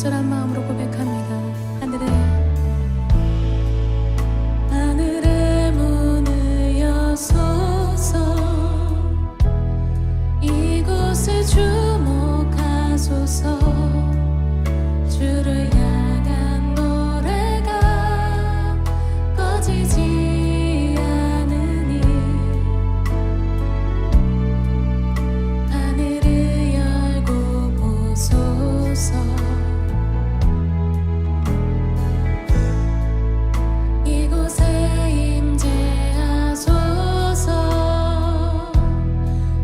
간절한 마음으로 고백합니다. 하늘의 문을 여소서. 이곳에 주목하소서. 주를 향한 노래가 꺼지지 않으니 하늘을 열고 보소서.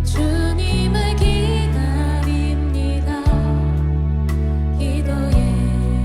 주님을 기다립니다. 기도의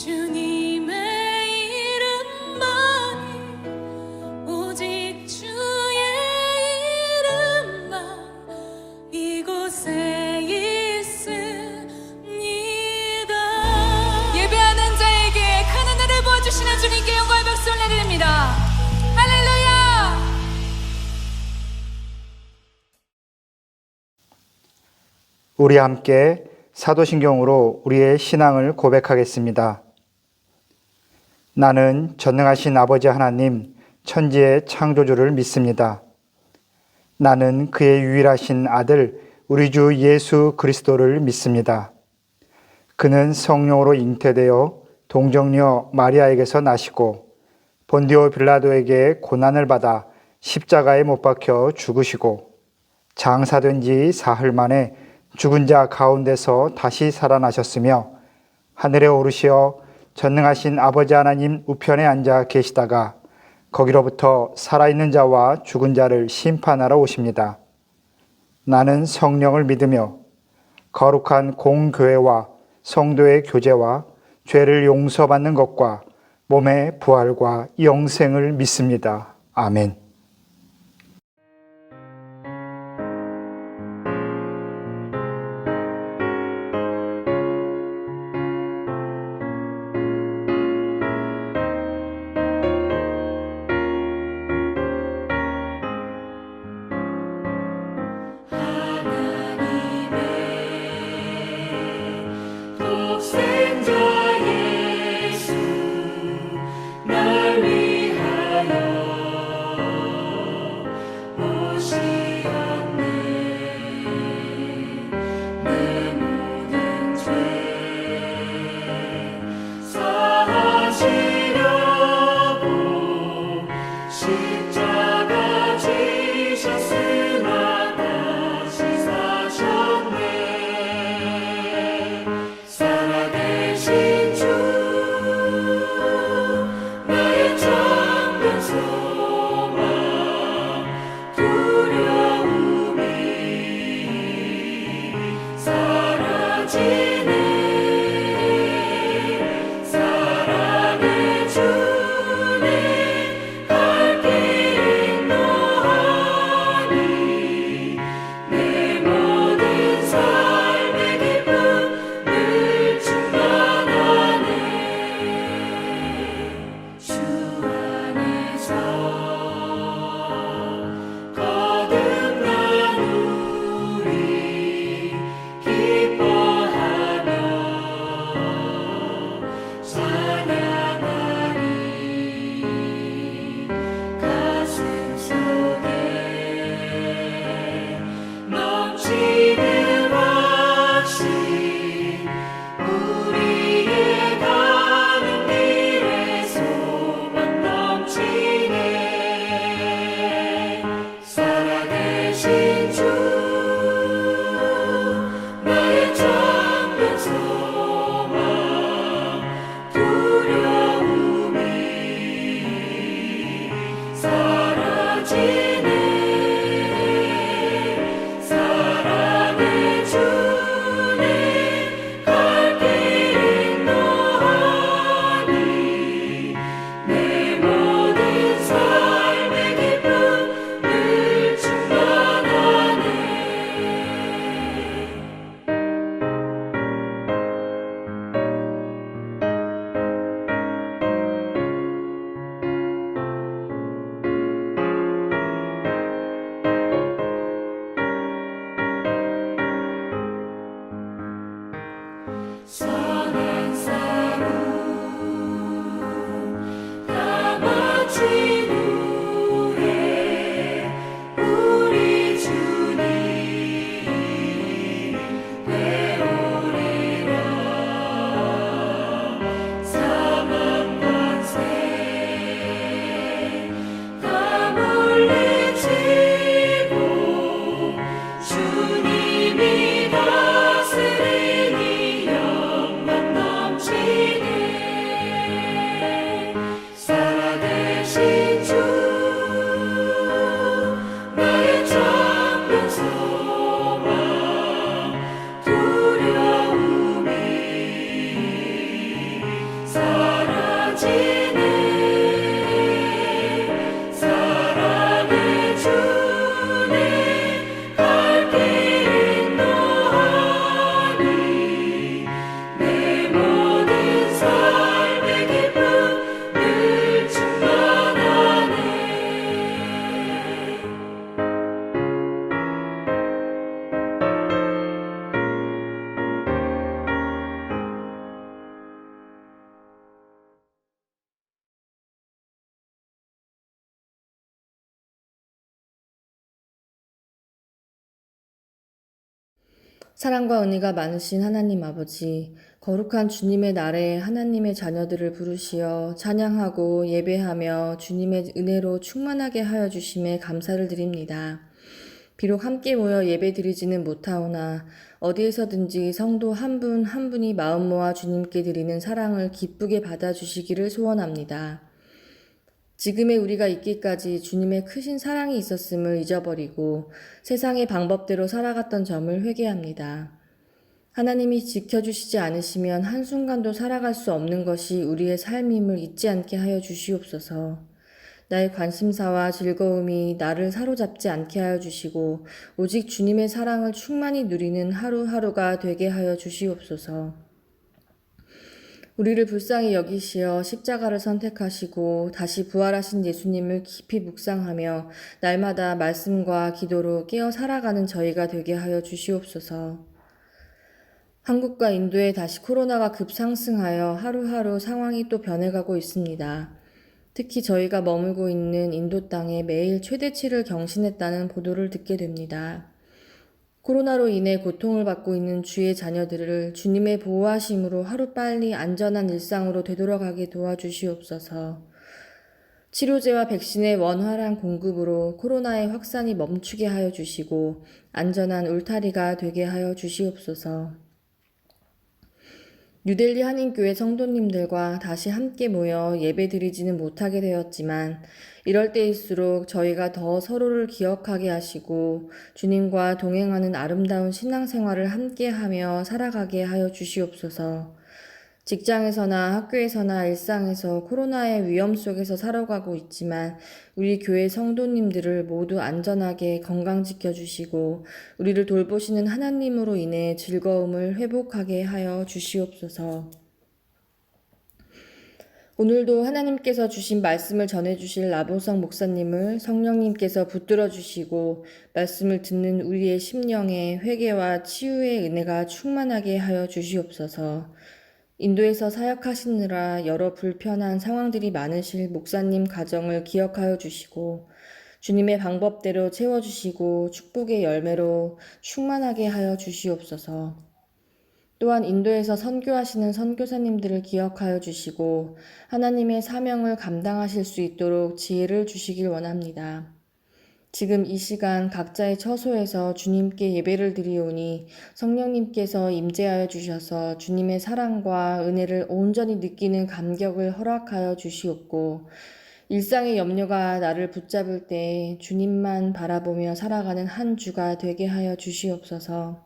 주님의 이름만이 오직 주의 이름만 이곳에 있습니다. 예배하는 자에게 큰 은혜를 부어주시는 주님께 영광의 박수를 내드립니다. 할렐루야. 우리 함께 사도신경으로 우리의 신앙을 고백하겠습니다. 나는 전능하신 아버지 하나님, 천지의 창조주를 믿습니다. 나는 그의 유일하신 아들, 우리 주 예수 그리스도를 믿습니다. 그는 성령으로 잉태되어 동정녀 마리아에게서 나시고 본디오 빌라도에게 고난을 받아 십자가에 못 박혀 죽으시고 장사된 지 사흘 만에 죽은 자 가운데서 다시 살아나셨으며 하늘에 오르시어 전능하신 아버지 하나님 우편에 앉아 계시다가 거기로부터 살아있는 자와 죽은 자를 심판하러 오십니다. 나는 성령을 믿으며 거룩한 공교회와 성도의 교제와 죄를 용서받는 것과 몸의 부활과 영생을 믿습니다. 아멘. 독생자 예수 날 위하여 사랑과 은혜가 많으신 하나님 아버지, 거룩한 주님의 날에 하나님의 자녀들을 부르시어 찬양하고 예배하며 주님의 은혜로 충만하게 하여 주심에 감사를 드립니다. 비록 함께 모여 예배드리지는 못하오나 어디에서든지 성도 한 분 한 분이 마음 모아 주님께 드리는 사랑을 기쁘게 받아주시기를 소원합니다. 지금의 우리가 있기까지 주님의 크신 사랑이 있었음을 잊어버리고 세상의 방법대로 살아갔던 점을 회개합니다. 하나님이 지켜주시지 않으시면 한순간도 살아갈 수 없는 것이 우리의 삶임을 잊지 않게 하여 주시옵소서. 나의 관심사와 즐거움이 나를 사로잡지 않게 하여 주시고 오직 주님의 사랑을 충만히 누리는 하루하루가 되게 하여 주시옵소서. 우리를 불쌍히 여기시어 십자가를 선택하시고 다시 부활하신 예수님을 깊이 묵상하며 날마다 말씀과 기도로 깨어 살아가는 저희가 되게 하여 주시옵소서. 한국과 인도에 다시 코로나가 급상승하여 하루하루 상황이 또 변해가고 있습니다. 특히 저희가 머물고 있는 인도 땅에 매일 최대치를 경신했다는 보도를 듣게 됩니다. 코로나로 인해 고통을 받고 있는 주의 자녀들을 주님의 보호하심으로 하루빨리 안전한 일상으로 되돌아가게 도와주시옵소서. 치료제와 백신의 원활한 공급으로 코로나의 확산이 멈추게 하여 주시고 안전한 울타리가 되게 하여 주시옵소서. 뉴델리 한인교회 성도님들과 다시 함께 모여 예배드리지는 못하게 되었지만 이럴 때일수록 저희가 더 서로를 기억하게 하시고 주님과 동행하는 아름다운 신앙생활을 함께하며 살아가게 하여 주시옵소서. 직장에서나 학교에서나 일상에서 코로나의 위험 속에서 살아가고 있지만 우리 교회 성도님들을 모두 안전하게 건강 지켜주시고 우리를 돌보시는 하나님으로 인해 즐거움을 회복하게 하여 주시옵소서. 오늘도 하나님께서 주신 말씀을 전해주실 라보성 목사님을 성령님께서 붙들어 주시고 말씀을 듣는 우리의 심령에 회개와 치유의 은혜가 충만하게 하여 주시옵소서. 인도에서 사역하시느라 여러 불편한 상황들이 많으실 목사님 가정을 기억하여 주시고 주님의 방법대로 채워주시고 축복의 열매로 충만하게 하여 주시옵소서. 또한 인도에서 선교하시는 선교사님들을 기억하여 주시고 하나님의 사명을 감당하실 수 있도록 지혜를 주시길 원합니다. 지금 이 시간 각자의 처소에서 주님께 예배를 드리오니 성령님께서 임재하여 주셔서 주님의 사랑과 은혜를 온전히 느끼는 감격을 허락하여 주시옵고 일상의 염려가 나를 붙잡을 때 주님만 바라보며 살아가는 한 주가 되게 하여 주시옵소서.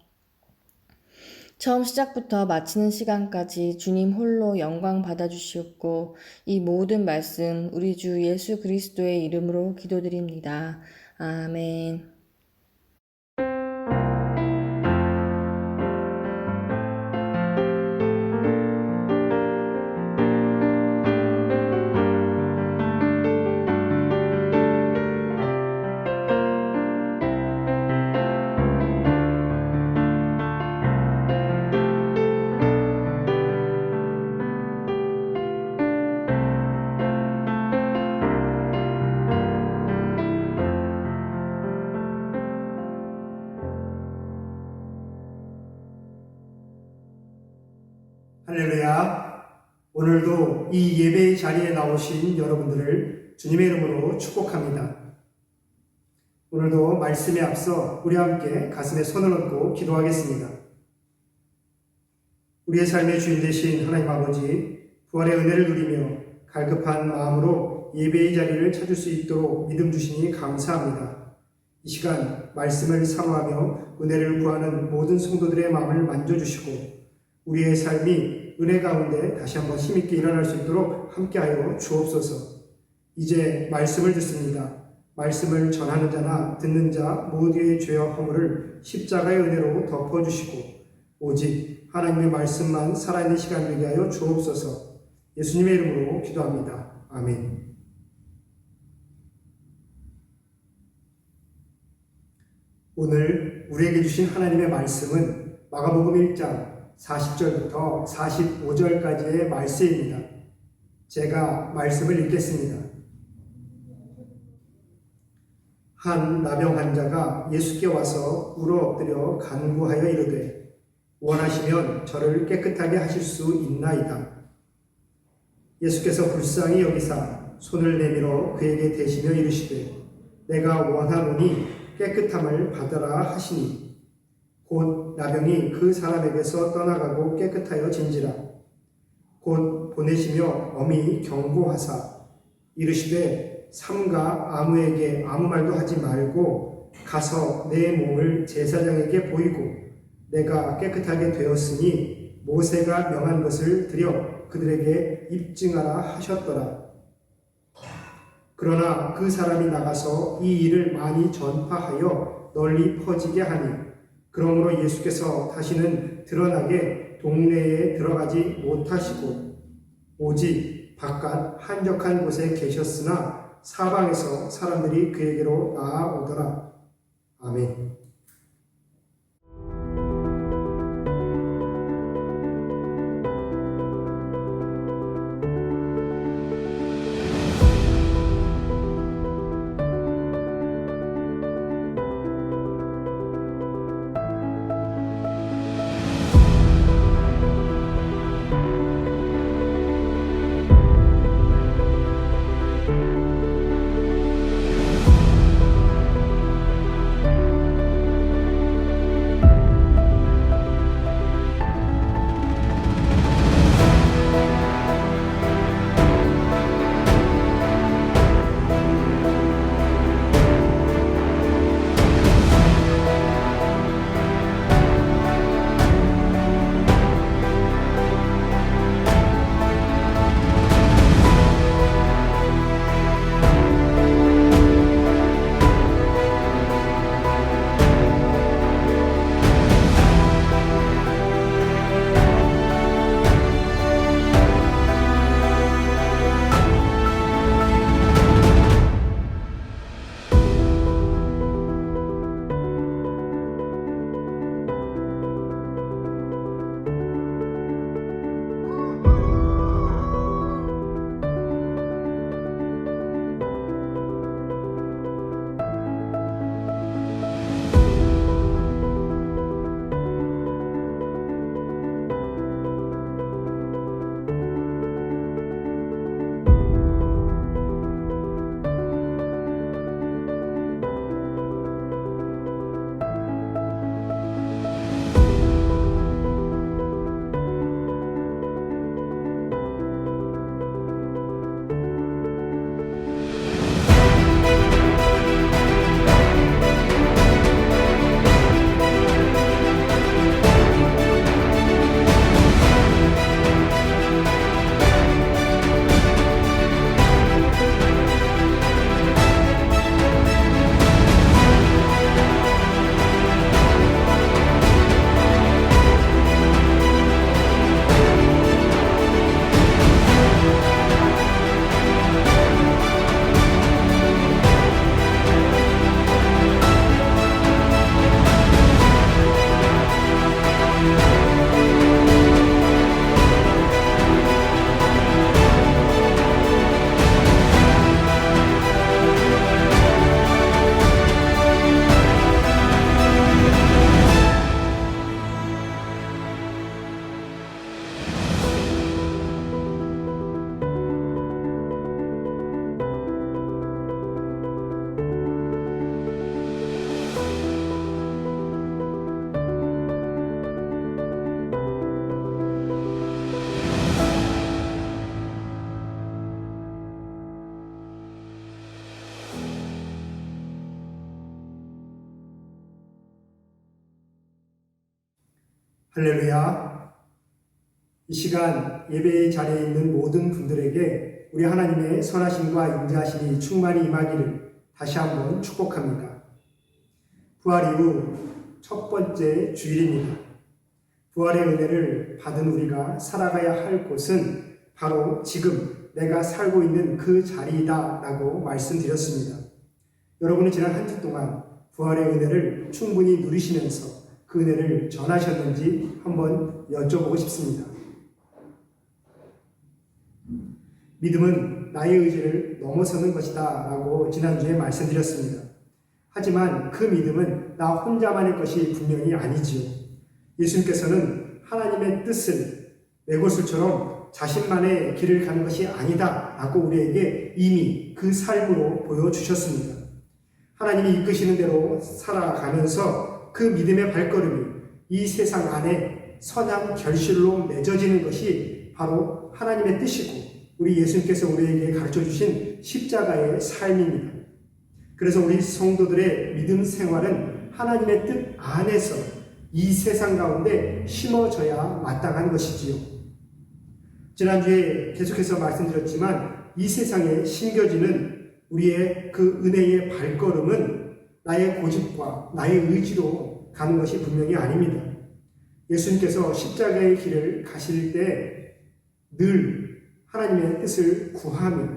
처음 시작부터 마치는 시간까지 주님 홀로 영광 받아주시옵고 이 모든 말씀 우리 주 예수 그리스도의 이름으로 기도드립니다. 아멘. 할렐루야. 오늘도 이 예배의 자리에 나오신 여러분들을 주님의 이름으로 축복합니다. 오늘도 말씀에 앞서 우리 함께 가슴에 손을 얹고 기도하겠습니다. 우리의 삶의 주인 되신 하나님 아버지, 부활의 은혜를 누리며 갈급한 마음으로 예배의 자리를 찾을 수 있도록 믿음 주시니 감사합니다. 이 시간 말씀을 사모하며 은혜를 구하는 모든 성도들의 마음을 만져주시고 우리의 삶이 은혜 가운데 다시 한번 힘있게 일어날 수 있도록 함께하여 주옵소서. 이제 말씀을 듣습니다. 말씀을 전하는 자나 듣는 자 모두의 죄와 허물을 십자가의 은혜로 덮어주시고 오직 하나님의 말씀만 살아있는 시간 되게 하여 주옵소서. 예수님의 이름으로 기도합니다. 아멘. 오늘 우리에게 주신 하나님의 말씀은 마가복음 1장 40절부터 45절까지의 말씀입니다. 제가 말씀을 읽겠습니다. 한 나병 환자가 예수께 와서 울어 엎드려 간구하여 이르되 원하시면 저를 깨끗하게 하실 수 있나이다. 예수께서 불쌍히 여기사 손을 내밀어 그에게 대시며 이르시되 내가 원하노니 깨끗함을 받으라 하시니 곧 나병이 그 사람에게서 떠나가고 깨끗하여 진지라. 곧 보내시며 엄히 경고하사 이르시되 삼가 아무에게 아무 말도 하지 말고 가서 내 몸을 제사장에게 보이고 내가 깨끗하게 되었으니 모세가 명한 것을 드려 그들에게 입증하라 하셨더라. 그러나 그 사람이 나가서 이 일을 많이 전파하여 널리 퍼지게 하니 그러므로 예수께서 다시는 드러나게 동네에 들어가지 못하시고 오직 바깥 한적한 곳에 계셨으나 사방에서 사람들이 그에게로 나아오더라. 아멘. 할렐루야. 이 시간 예배의 자리에 있는 모든 분들에게 우리 하나님의 선하심과 인자하심이 충만히 임하기를 다시 한번 축복합니다. 부활 이후 첫 번째 주일입니다. 부활의 은혜를 받은 우리가 살아가야 할 곳은 바로 지금 내가 살고 있는 그 자리이다 라고 말씀드렸습니다. 여러분은 지난 한 주 동안 부활의 은혜를 충분히 누리시면서 그 은혜를 전하셨는지 한번 여쭤보고 싶습니다. 믿음은 나의 의지를 넘어서는 것이다 라고 지난주에 말씀드렸습니다. 하지만 그 믿음은 나 혼자만의 것이 분명히 아니지요. 예수님께서는 하나님의 뜻을 내 것을처럼 자신만의 길을 가는 것이 아니다 라고 우리에게 이미 그 삶으로 보여주셨습니다. 하나님이 이끄시는 대로 살아가면서 그 믿음의 발걸음이 이 세상 안에 선한 결실로 맺어지는 것이 바로 하나님의 뜻이고 우리 예수님께서 우리에게 가르쳐주신 십자가의 삶입니다. 그래서 우리 성도들의 믿음 생활은 하나님의 뜻 안에서 이 세상 가운데 심어져야 마땅한 것이지요. 지난주에 계속해서 말씀드렸지만 이 세상에 심겨지는 우리의 그 은혜의 발걸음은 나의 고집과 나의 의지로 가는 것이 분명히 아닙니다. 예수님께서 십자가의 길을 가실 때 늘 하나님의 뜻을 구하며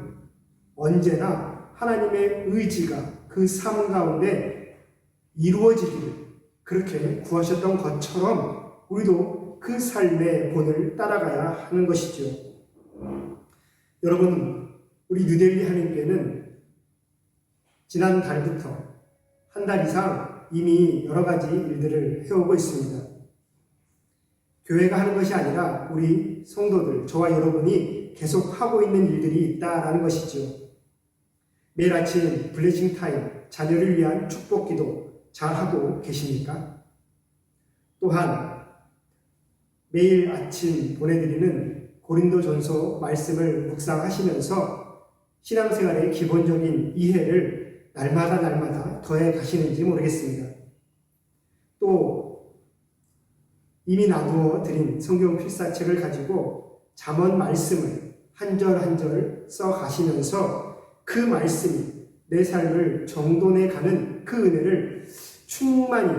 언제나 하나님의 의지가 그 삶 가운데 이루어지기를 그렇게 구하셨던 것처럼 우리도 그 삶의 본을 따라가야 하는 것이죠. 여러분, 우리 뉴델리 한인교회는 지난 달부터 한 달 이상 이미 여러 가지 일들을 해오고 있습니다. 교회가 하는 것이 아니라 우리 성도들, 저와 여러분이 계속 하고 있는 일들이 있다라는 것이죠. 매일 아침 블레싱 타임, 자녀를 위한 축복 기도 잘하고 계십니까? 또한 매일 아침 보내드리는 고린도전서 말씀을 묵상하시면서 신앙생활의 기본적인 이해를 날마다 더해 가시는지 모르겠습니다. 또 이미 나누어 드린 성경 필사책을 가지고 잠언 말씀을 한 절 한 절 써 가시면서 그 말씀이 내 삶을 정돈해 가는 그 은혜를 충만히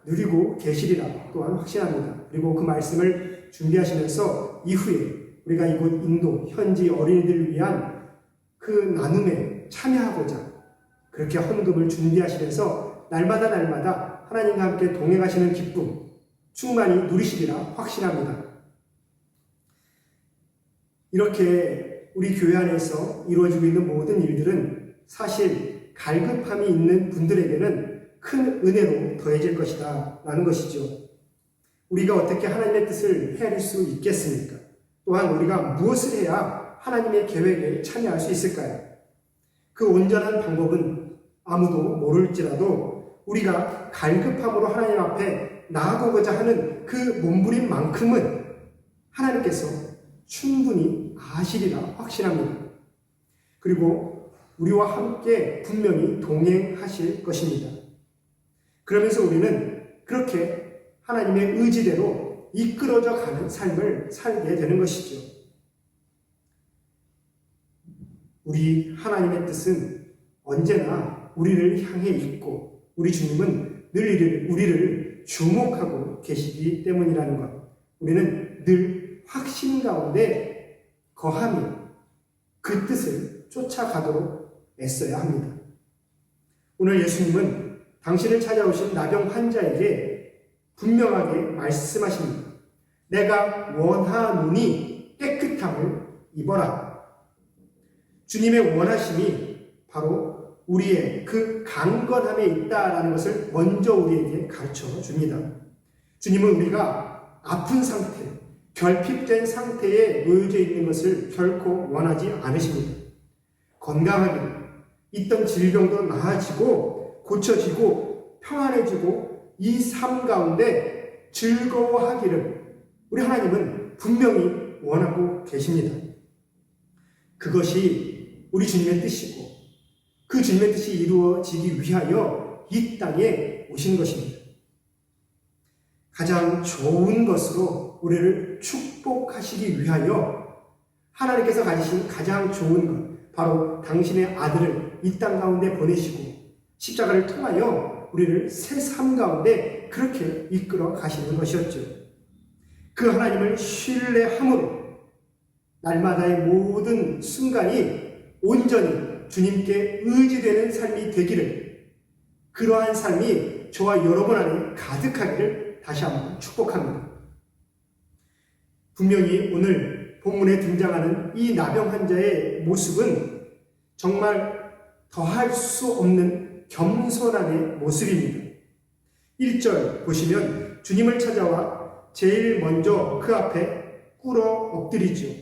누리고 계시리라 또한 확신합니다. 그리고 그 말씀을 준비하시면서 이후에 우리가 이곳 인도 현지 어린이들을 위한 그 나눔에 참여하고자 그렇게 헌금을 준비하시면서 날마다 하나님과 함께 동행하시는 기쁨 충만히 누리시리라 확신합니다. 이렇게 우리 교회 안에서 이루어지고 있는 모든 일들은 사실 갈급함이 있는 분들에게는 큰 은혜로 더해질 것이다 라는 것이죠. 우리가 어떻게 하나님의 뜻을 헤아릴 수 있겠습니까? 또한 우리가 무엇을 해야 하나님의 계획에 참여할 수 있을까요? 그 온전한 방법은 아무도 모를지라도 우리가 갈급함으로 하나님 앞에 나아가고자 하는 그 몸부림만큼은 하나님께서 충분히 아시리라 확신합니다. 그리고 우리와 함께 분명히 동행하실 것입니다. 그러면서 우리는 그렇게 하나님의 의지대로 이끌어져 가는 삶을 살게 되는 것이죠. 우리 하나님의 뜻은 언제나 우리를 향해 있고 우리 주님은 늘 우리를 주목하고 계시기 때문이라는 것. 우리는 늘 확신 가운데 거하며 그 뜻을 쫓아가도록 애써야 합니다. 오늘 예수님은 당신을 찾아오신 나병 환자에게 분명하게 말씀하십니다. 내가 원하노니 깨끗함을 입어라. 주님의 원하심이 바로 우리의 그 강건함에 있다라는 것을 먼저 우리에게 가르쳐 줍니다. 주님은 우리가 아픈 상태, 결핍된 상태에 놓여져 있는 것을 결코 원하지 않으십니다. 건강하게 있던 질병도 나아지고 고쳐지고 평안해지고 이 삶 가운데 즐거워하기를 우리 하나님은 분명히 원하고 계십니다. 그것이 우리 주님의 뜻이고 그 주님의 뜻이 이루어지기 위하여 이 땅에 오신 것입니다. 가장 좋은 것으로 우리를 축복하시기 위하여 하나님께서 가지신 가장 좋은 것, 바로 당신의 아들을 이 땅 가운데 보내시고 십자가를 통하여 우리를 새 삶 가운데 그렇게 이끌어 가시는 것이었죠. 그 하나님을 신뢰함으로 날마다의 모든 순간이 온전히 주님께 의지되는 삶이 되기를, 그러한 삶이 저와 여러분 안에 가득하기를 다시 한번 축복합니다. 분명히 오늘 본문에 등장하는 이 나병 환자의 모습은 정말 더할 수 없는 겸손함의 모습입니다. 1절 보시면 주님을 찾아와 제일 먼저 그 앞에 꿇어 엎드리지요.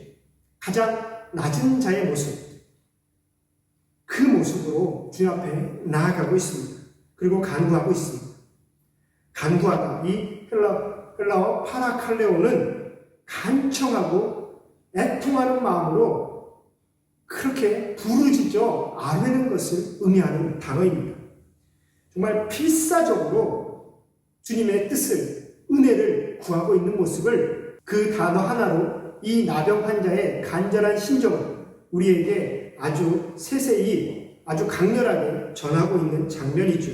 가장 낮은 자의 모습, 그 모습으로 주님 앞에 나아가고 있습니다. 그리고 간구하고 있습니다. 간구하다, 이 헬라어 파라칼레오는 간청하고 애통하는 마음으로 그렇게 부르짖어 아뢰는 것을 의미하는 단어입니다. 정말 필사적으로 주님의 뜻을, 은혜를 구하고 있는 모습을 그 단어 하나로 이 나병 환자의 간절한 심정을 우리에게 아주 세세히, 아주 강렬하게 전하고 있는 장면이죠.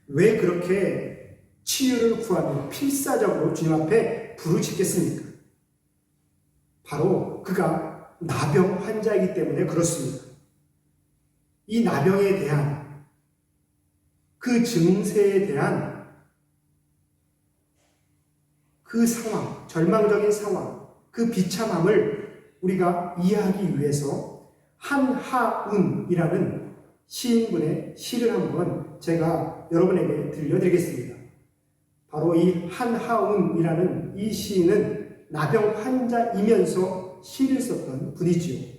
왜 그렇게 치유를 구하며 필사적으로 주님 앞에 부르짖겠습니까? 바로 그가 나병 환자이기 때문에 그렇습니다. 이 나병에 대한 그 증세에 대한 그 상황, 절망적인 상황, 그 비참함을 우리가 이해하기 위해서 한하운이라는 시인분의 시를 한번 제가 여러분에게 들려드리겠습니다. 바로 이 한하운이라는 이 시인은 나병 환자이면서 시를 썼던 분이지요.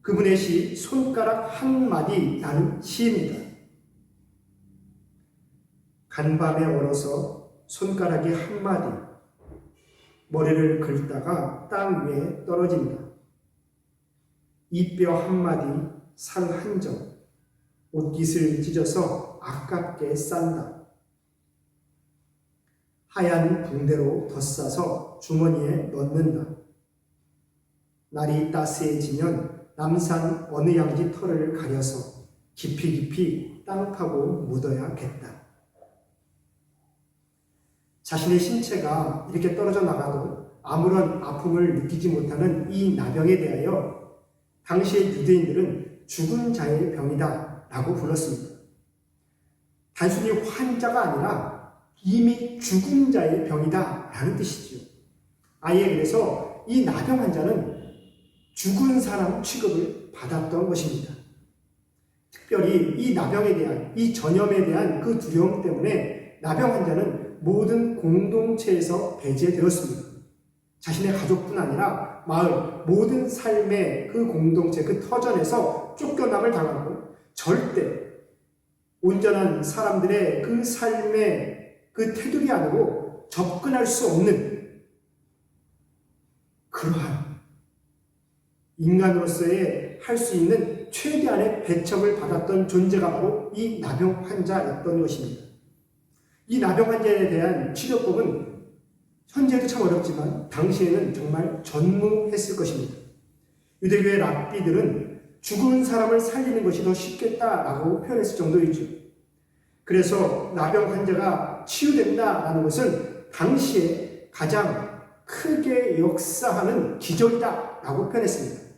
그분의 시 손가락 한마디라는 시입니다. 간밤에 얼어서 손가락이 한마디, 머리를 긁다가 땅 위에 떨어진다. 이뼈 한마디, 살 한점, 옷깃을 찢어서 아깝게 싼다. 하얀 붕대로 덧싸서 주머니에 넣는다. 날이 따스해지면 남산 어느 양지 털을 가려서 깊이 땅 파고 묻어야겠다. 자신의 신체가 이렇게 떨어져 나가도 아무런 아픔을 느끼지 못하는 이 나병에 대하여 당시의 유대인들은 죽은 자의 병이다 라고 불렀습니다. 단순히 환자가 아니라 이미 죽은 자의 병이다 라는 뜻이지요. 아예 그래서 이 나병 환자는 죽은 사람 취급을 받았던 것입니다. 특별히 이 나병에 대한, 이 전염에 대한 그 두려움 때문에 나병 환자는 모든 공동체에서 배제되었습니다. 자신의 가족뿐 아니라 마을, 모든 삶의 그 공동체, 그 터전에서 쫓겨남을 당하고 절대 온전한 사람들의 그 삶의 그 테두리 안으로 접근할 수 없는 그러한 인간으로서의 할 수 있는 최대한의 배척을 받았던 존재가 바로 이 나병 환자였던 것입니다. 이 나병 환자에 대한 치료법은 현재도 참 어렵지만 당시에는 정말 전무했을 것입니다. 유대교의 랍비들은 죽은 사람을 살리는 것이 더 쉽겠다라고 표현했을 정도이죠. 그래서 나병 환자가 치유된다라는 것은 당시에 가장 크게 역사하는 기적이다라고 표현했습니다.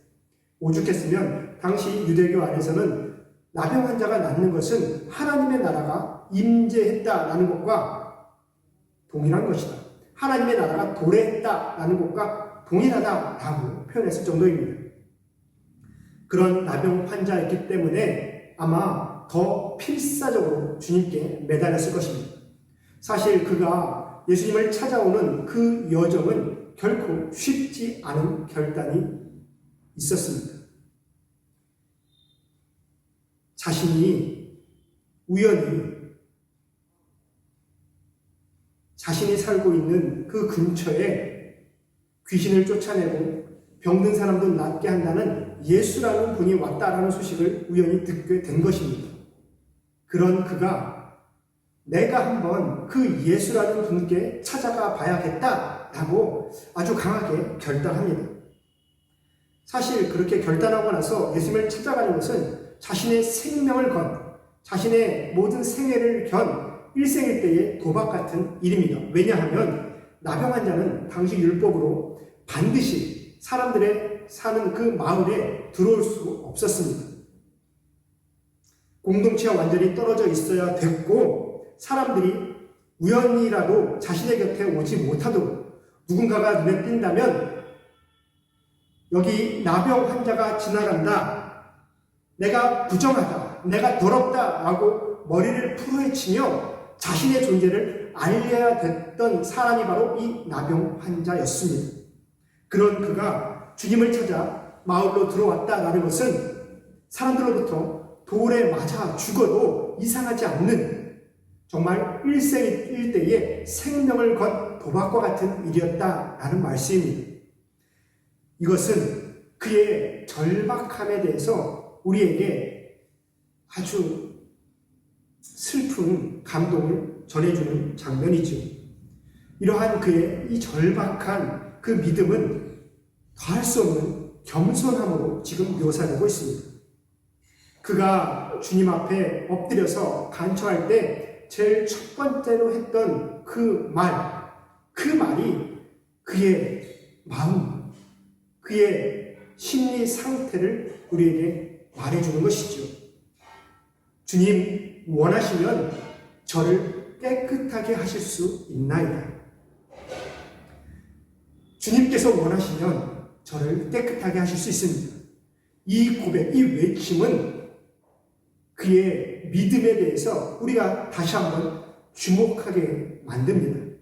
오죽했으면 당시 유대교 안에서는 나병 환자가 낫는 것은 하나님의 나라가 임재했다라는 것과 동일한 것이다. 하나님의 나라가 도래했다라는 것과 동일하다라고 표현했을 정도입니다. 그런 나병 환자였기 때문에 아마 더 필사적으로 주님께 매달렸을 것입니다. 사실 그가 예수님을 찾아오는 그 여정은 결코 쉽지 않은 결단이 있었습니다. 자신이 우연히 자신이 살고 있는 그 근처에 귀신을 쫓아내고 병든 사람도 낫게 한다는 예수라는 분이 왔다라는 소식을 우연히 듣게 된 것입니다. 그런 그가 내가 한번 그 예수라는 분께 찾아가 봐야겠다라고 아주 강하게 결단합니다. 사실 그렇게 결단하고 나서 예수님을 찾아가는 것은 자신의 생명을 건, 자신의 모든 생애를 견 일생일대의 도박 같은 일입니다. 왜냐하면 나병 환자는 당시 율법으로 반드시 사람들의 사는 그 마을에 들어올 수 없었습니다. 공동체와 완전히 떨어져 있어야 됐고 사람들이 우연이라도 자신의 곁에 오지 못하도록 누군가가 눈에 띈다면 여기 나병 환자가 지나간다. 내가 부정하다. 내가 더럽다. 라고 머리를 풀어헤치며 자신의 존재를 알려야 됐던 사람이 바로 이 나병 환자였습니다. 그런 그가 주님을 찾아 마을로 들어왔다라는 것은 사람들로부터 돌에 맞아 죽어도 이상하지 않는 정말 일생일대의 생명을 건 도박과 같은 일이었다라는 말씀입니다. 이것은 그의 절박함에 대해서 우리에게 아주 슬픈 감동을 전해주는 장면이죠. 이러한 그의 이 절박한 그 믿음은 더할 수 없는 겸손함으로 지금 묘사되고 있습니다. 그가 주님 앞에 엎드려서 간청할 때 제일 첫 번째로 했던 그 말이 그의 마음, 그의 심리 상태를 우리에게 말해주는 것이죠. 주님, 원하시면 저를 깨끗하게 하실 수 있나이다. 주님께서 원하시면 저를 깨끗하게 하실 수 있습니다. 이 고백, 이 외침은 그의 믿음에 대해서 우리가 다시 한번 주목하게 만듭니다.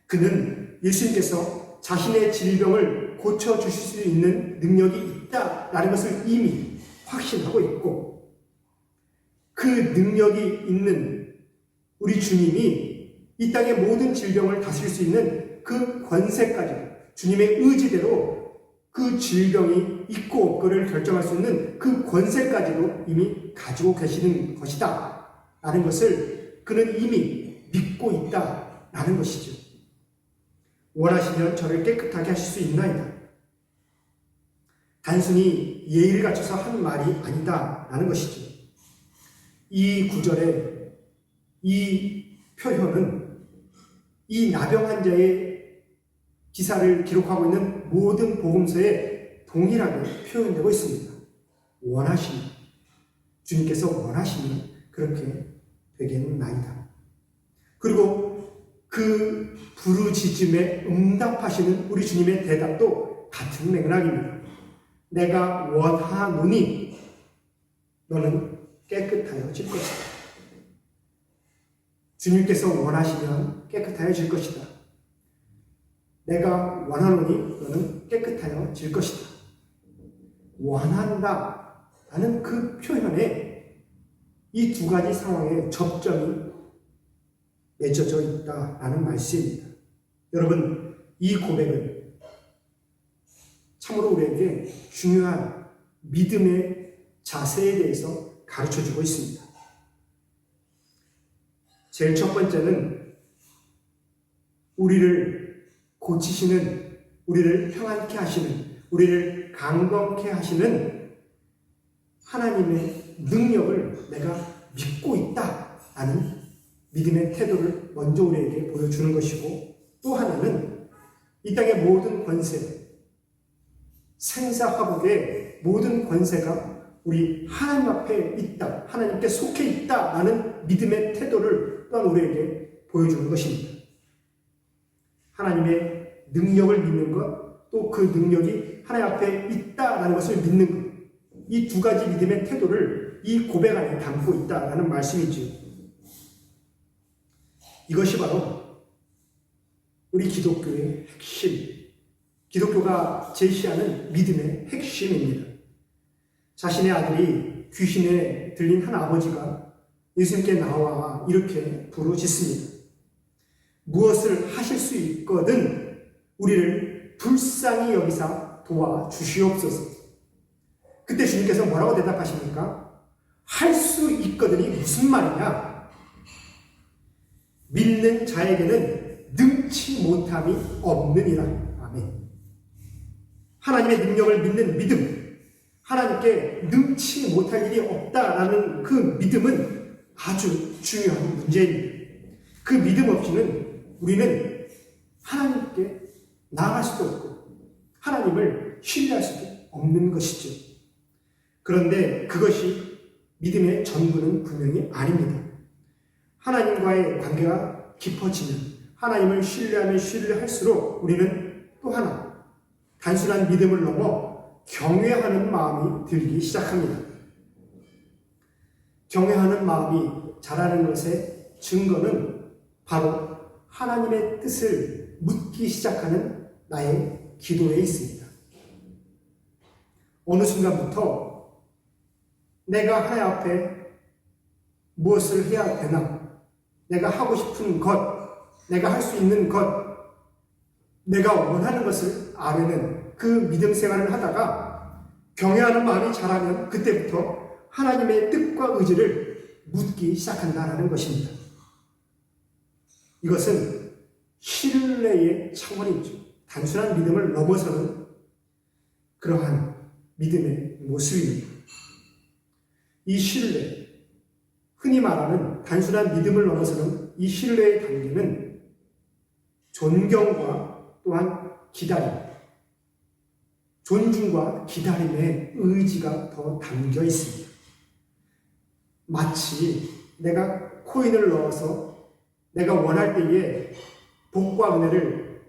그는 예수님께서 자신의 질병을 고쳐주실 수 있는 능력이 있다라는 것을 이미 확신하고 있고, 그 능력이 있는 우리 주님이 이 땅의 모든 질병을 다스릴 수 있는 그 권세까지 주님의 의지대로 그 질병이 있고 없고를 결정할 수 있는 그 권세까지도 이미 가지고 계시는 것이다 라는 것을 그는 이미 믿고 있다 라는 것이죠. 원하시면 저를 깨끗하게 하실 수 있나이다. 단순히 예의를 갖춰서 한 말이 아니다 라는 것이죠. 이 구절에 이 표현은 이 나병 환자의 기사를 기록하고 있는 모든 복음서에 동일하게 표현되고 있습니다. 원하시면, 주님께서 원하시면 그렇게 되겠나이다. 그리고 그 부르짖음에 응답하시는 우리 주님의 대답도 같은 맥락입니다. 내가 원하노니 너는 깨끗하여질 것이다. 주님께서 원하시면 깨끗하여질 것이다. 내가 원하노니 너는 깨끗하여질 것이다. 원한다 라는 그 표현에 이 두 가지 상황에 접점이 맺어져 있다라는 말씀입니다. 여러분, 이 고백은 참으로 우리에게 중요한 믿음의 자세에 대해서 가르쳐주고 있습니다. 제일 첫 번째는 우리를 고치시는, 우리를 평안케 하시는, 우리를 강건케 하시는 하나님의 능력을 내가 믿고 있다라는 믿음의 태도를 먼저 우리에게 보여주는 것이고, 또 하나는 이 땅의 모든 권세, 생사화복의 모든 권세가 우리 하나님 앞에 있다, 하나님께 속해 있다라는 믿음의 태도를 또한 우리에게 보여주는 것입니다. 하나님의 능력을 믿는 것, 또 그 능력이 하나님 앞에 있다라는 것을 믿는 것, 이 두 가지 믿음의 태도를 이 고백 안에 담고 있다라는 말씀이지요. 이것이 바로 우리 기독교의 핵심, 기독교가 제시하는 믿음의 핵심입니다. 자신의 아들이 귀신에 들린 한 아버지가 예수님께 나와 이렇게 부르짖습니다. 무엇을 하실 수 있거든 우리를 불쌍히 여기사 도와주시옵소서. 그때 주님께서 뭐라고 대답하십니까? 할 수 있거든이 무슨 말이냐? 믿는 자에게는 능치 못함이 없느니라. 아멘. 하나님의 능력을 믿는 믿음, 하나님께 능치 못할 일이 없다라는 그 믿음은 아주 중요한 문제입니다. 그 믿음 없이는 우리는 하나님께 나아갈 수도 없고 하나님을 신뢰할 수도 없는 것이죠. 그런데 그것이 믿음의 전부는 분명히 아닙니다. 하나님과의 관계가 깊어지면, 하나님을 신뢰하면 신뢰할수록 우리는 또 하나 단순한 믿음을 넘어 경외하는 마음이 들기 시작합니다. 경외하는 마음이 자라는 것의 증거는 바로 하나님의 뜻을 묻기 시작하는 나의 기도에 있습니다. 어느 순간부터 내가 하나님 앞에 무엇을 해야 되나, 내가 하고 싶은 것, 내가 할 수 있는 것, 내가 원하는 것을 아려는 그 믿음 생활을 하다가 경외하는 마음이 자라면 그때부터 하나님의 뜻과 의지를 묻기 시작한다는 것입니다. 이것은 신뢰의 차원이죠. 단순한 믿음을 넘어서는 그러한 믿음의 모습입니다. 이 신뢰, 흔히 말하는 단순한 믿음을 넘어서는 이 신뢰의 단계는 존경과 또한 기다림, 존중과 기다림의 의지가 더 담겨 있습니다. 마치 내가 코인을 넣어서 내가 원할 때에 복과 은혜를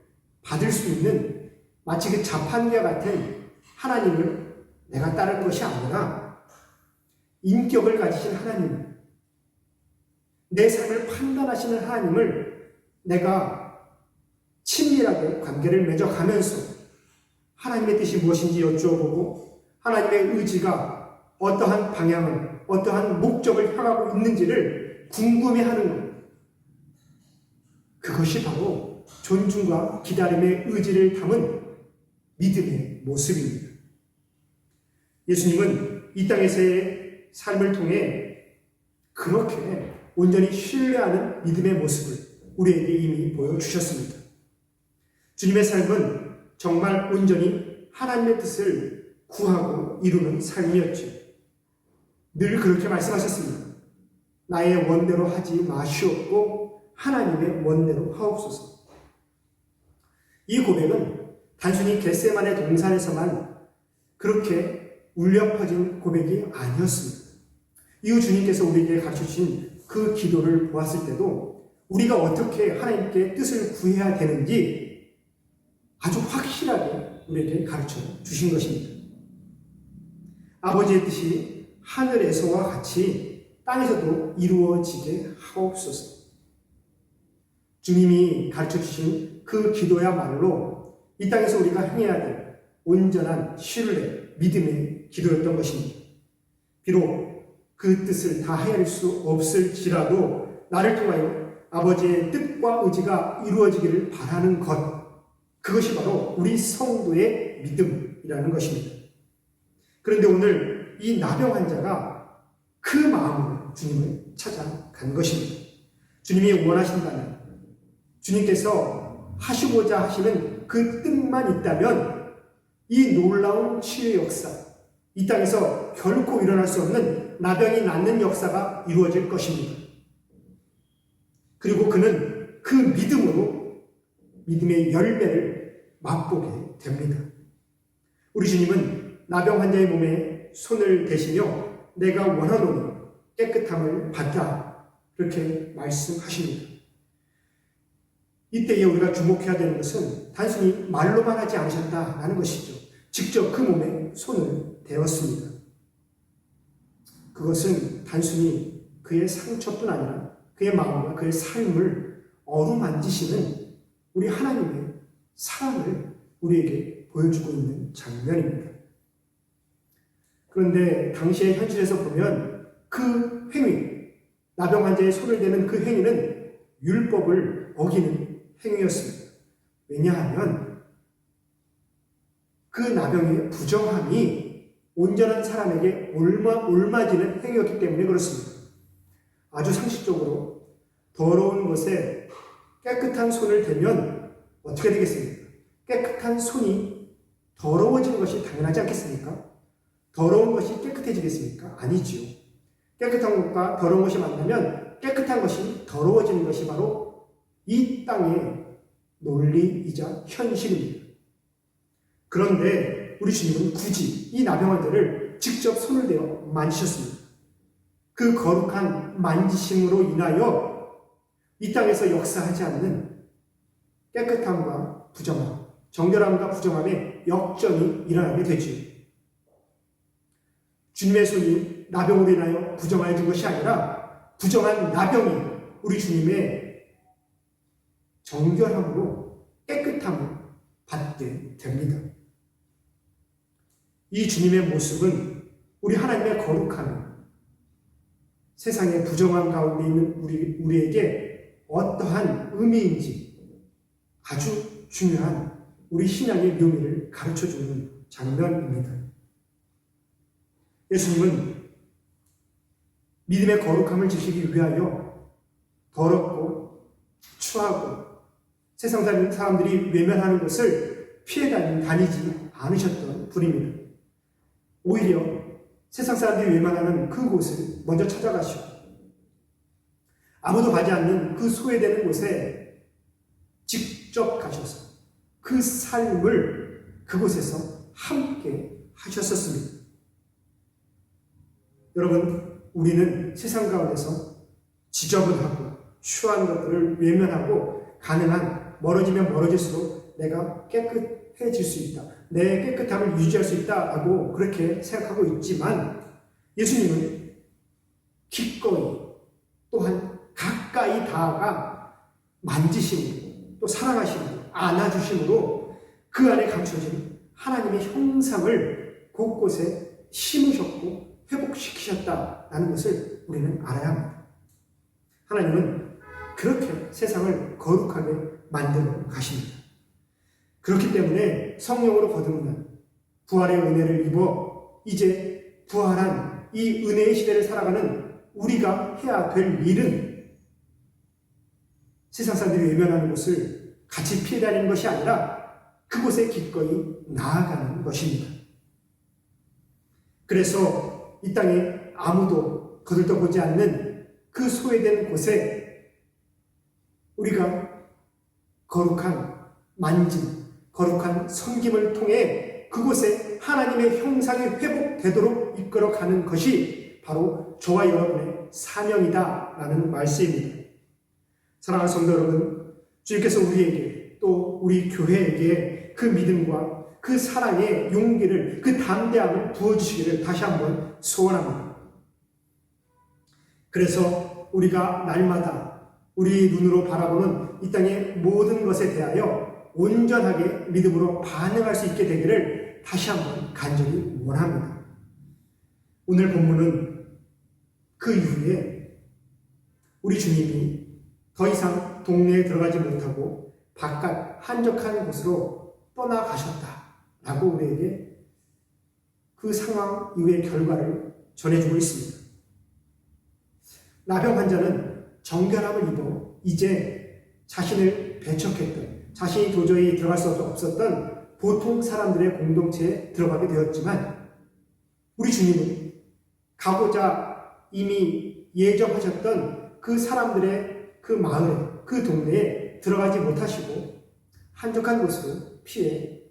받을 수 있는 마치 그 자판기와 같은 하나님을 내가 따르는 것이 아니라 인격을 가지신 하나님, 내 삶을 판단하시는 하나님을 내가 친밀하게 관계를 맺어가면서 하나님의 뜻이 무엇인지 여쭈어보고 하나님의 의지가 어떠한 방향을, 어떠한 목적을 향하고 있는지를 궁금해하는 것. 그것이 바로 존중과 기다림의 의지를 담은 믿음의 모습입니다. 예수님은 이 땅에서의 삶을 통해 그렇게 온전히 신뢰하는 믿음의 모습을 우리에게 이미 보여주셨습니다. 주님의 삶은 정말 온전히 하나님의 뜻을 구하고 이루는 삶이었죠. 늘 그렇게 말씀하셨습니다. 나의 원대로 하지 마시옵고 하나님의 원대로 하옵소서. 이 고백은 단순히 겟세마네 동산에서만 그렇게 울려 퍼진 고백이 아니었습니다. 이후 주님께서 우리에게 가르쳐주신 그 기도를 보았을 때도 우리가 어떻게 하나님께 뜻을 구해야 되는지 아주 확실하게 우리에게 가르쳐 주신 것입니다. 아버지의 뜻이 하늘에서와 같이 땅에서도 이루어지게 하옵소서. 주님이 가르쳐 주신 그 기도야말로 이 땅에서 우리가 행해야 될 온전한 신뢰, 믿음의 기도였던 것입니다. 비록 그 뜻을 다 헤아릴 수 없을지라도 나를 통하여 아버지의 뜻과 의지가 이루어지기를 바라는 것, 그것이 바로 우리 성도의 믿음이라는 것입니다. 그런데 오늘 이 나병 환자가 그 마음으로 주님을 찾아간 것입니다. 주님이 원하신다면, 주님께서 하시고자 하시는 그 뜻만 있다면 이 놀라운 치유의 역사, 이 땅에서 결코 일어날 수 없는 나병이 낫는 역사가 이루어질 것입니다. 그리고 그는 그 믿음으로 믿음의 열매를 맛보게 됩니다. 우리 주님은 나병 환자의 몸에 손을 대시며 내가 원하노니 깨끗함을 받라, 그렇게 말씀하십니다. 이때에 우리가 주목해야 되는 것은 단순히 말로만 하지 않으셨다라는 것이죠. 직접 그 몸에 손을 대었습니다. 그것은 단순히 그의 상처뿐 아니라 그의 마음과 그의 삶을 어루만지시는 우리 하나님의 사랑을 우리에게 보여주고 있는 장면입니다. 그런데 당시의 현실에서 보면 그 행위, 나병 환자의 손을 대는 그 행위는 율법을 어기는 행위였습니다. 왜냐하면 그 나병의 부정함이 온전한 사람에게 옮아지는 행위였기 때문에 그렇습니다. 아주 상식적으로 더러운 것에 깨끗한 손을 대면 어떻게 되겠습니까? 깨끗한 손이 더러워지는 것이 당연하지 않겠습니까? 더러운 것이 깨끗해지겠습니까? 아니지요. 깨끗한 것과 더러운 것이 만나면 깨끗한 것이 더러워지는 것이 바로 이 땅의 논리이자 현실입니다. 그런데 우리 주님은 굳이 이 나병 환자를 직접 손을 대어 만지셨습니다. 그 거룩한 만지심으로 인하여 이 땅에서 역사하지 않는 깨끗함과 부정함, 정결함과 부정함의 역전이 일어나게 되지요. 주님의 손이 나병으로 인하여 부정해진 것이 아니라 부정한 나병이 우리 주님의 정결함으로 깨끗함을 받게 됩니다. 이 주님의 모습은 우리 하나님의 거룩함, 세상의 부정함 가운데 있는 우리에게 어떠한 의미인지 아주 중요한 우리 신앙의 묘미를 가르쳐주는 장면입니다. 예수님은 믿음의 거룩함을 지키기 위하여 더럽고 추하고 세상 사람들이 외면하는 것을 피해 다니지 않으셨던 분입니다. 오히려 세상 사람들이 외면하는 그곳을 먼저 찾아가시고 아무도 가지 않는 그 소외되는 곳에 직접 가셔서 그 삶을 그곳에서 함께 하셨었습니다. 여러분, 우리는 세상 가운데서 지저분하고 추한 것들을 외면하고 가능한 멀어지면 멀어질수록 내가 깨끗해질 수 있다. 내 깨끗함을 유지할 수 있다라고 그렇게 생각하고 있지만 예수님은 기꺼이 또한 가까이 다가가 만지심으로 또 사랑하심으로 안아주심으로 그 안에 감춰진 하나님의 형상을 곳곳에 심으셨고 회복시키셨다라는 것을 우리는 알아야 합니다. 하나님은 그렇게 세상을 거룩하게 만들어 가십니다. 그렇기 때문에 성령으로 거듭난 부활의 은혜를 입어 이제 부활한 이 은혜의 시대를 살아가는 우리가 해야 될 일은 세상 사람들이 외면하는 것을 같이 피해 다니는 것이 아니라 그곳에 기꺼이 나아가는 것입니다. 그래서 이 땅에 아무도 거들떠보지 않는 그 소외된 곳에 우리가 거룩한 만짐, 거룩한 섬김을 통해 그곳에 하나님의 형상이 회복되도록 이끌어가는 것이 바로 저와 여러분의 사명이다라는 말씀입니다. 사랑하는 성도 여러분, 주님께서 우리에게 또 우리 교회에게 그 믿음과 그 사랑의 용기를, 그 담대함을 부어주시기를 다시 한번 소원합니다. 그래서 우리가 날마다 우리 눈으로 바라보는 이 땅의 모든 것에 대하여 온전하게 믿음으로 반응할 수 있게 되기를 다시 한번 간절히 원합니다. 오늘 본문은 그 이후에 우리 주님이 더 이상 동네에 들어가지 못하고 바깥 한적한 곳으로 떠나가셨다라고 우리에게 그 상황 이후의 결과를 전해주고 있습니다. 나병 환자는 정결함을 입어 이제 자신을 배척했던, 자신이 도저히 들어갈 수 없었던 보통 사람들의 공동체에 들어가게 되었지만 우리 주님은 가고자 이미 예정하셨던 그 사람들의 그 마을에, 그 동네에 들어가지 못하시고 한적한 곳으로 피해